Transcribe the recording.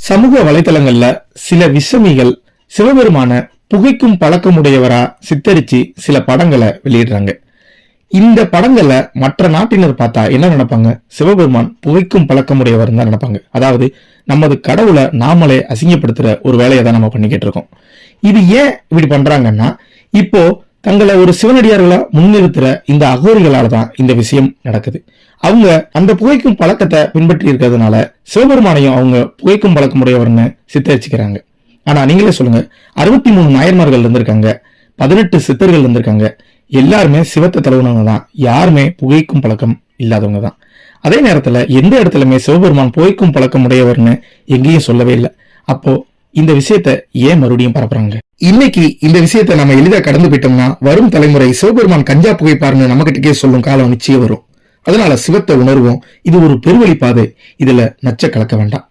சமூக வலைதளங்கள்ல சில விசமிகள் சிவபெருமான புகைக்கும் பழக்கமுடையவரா சித்தரிச்சு சில படங்களை வெளியிடுறாங்க. இந்த படங்களை மற்ற நாட்டினர் பார்த்தா என்ன நினைப்பாங்க? சிவபெருமான் புகைக்கும் பழக்கமுடையவர் தான் நினைப்பாங்க. அதாவது நமது கடவுளை நாமளே அசிங்கப்படுத்துற ஒரு வேலையை தான் நம்ம பண்ணிக்கிட்டு இருக்கோம். இது ஏன் இப்படி பண்றாங்கன்னா, இப்போ தங்களை ஒரு சிவனடியார்களா முன்னிறுத்துற இந்த அகோரிகளால தான் இந்த விஷயம் நடக்குது. அவங்க அந்த புகைக்கும் பழக்கத்தை பின்பற்றி இருக்கிறதுனால சிவபெருமானையும் அவங்க புகைக்கும் பழக்கமுடையவர்னு சித்தரிச்சுக்கிறாங்க. ஆனா நீங்களே சொல்லுங்க, 63 நாயன்மார்கள் இருந்திருக்காங்க, 18 சித்தர்கள் இருந்திருக்காங்க, எல்லாருமே சிவத்தை தழுவுனவங்க தான், யாருமே புகைக்கும் பழக்கம் இல்லாதவங்க தான். அதே நேரத்துல எந்த இடத்துலயுமே சிவபெருமான் புகைக்கும் பழக்கம் உடையவர்னு எங்கேயும் சொல்லவே இல்லை. அப்போ இந்த விஷயத்த ஏன் மறுபடியும் பரப்புறாங்க? இன்னைக்கு இந்த விஷயத்த நம்ம எளிதா கடந்து போயிட்டோம்னா வரும் தலைமுறை சிவபெருமான் கஞ்சா புகைப்பாருன்னு நம்ம கிட்டக்கே சொல்லும் காலம் நிச்சயம் வரும். அதனால சிவத்தை உணர்வோம். இது ஒரு பெருவழி பாதை, இதுல நச்ச கலக்க வேண்டாம்.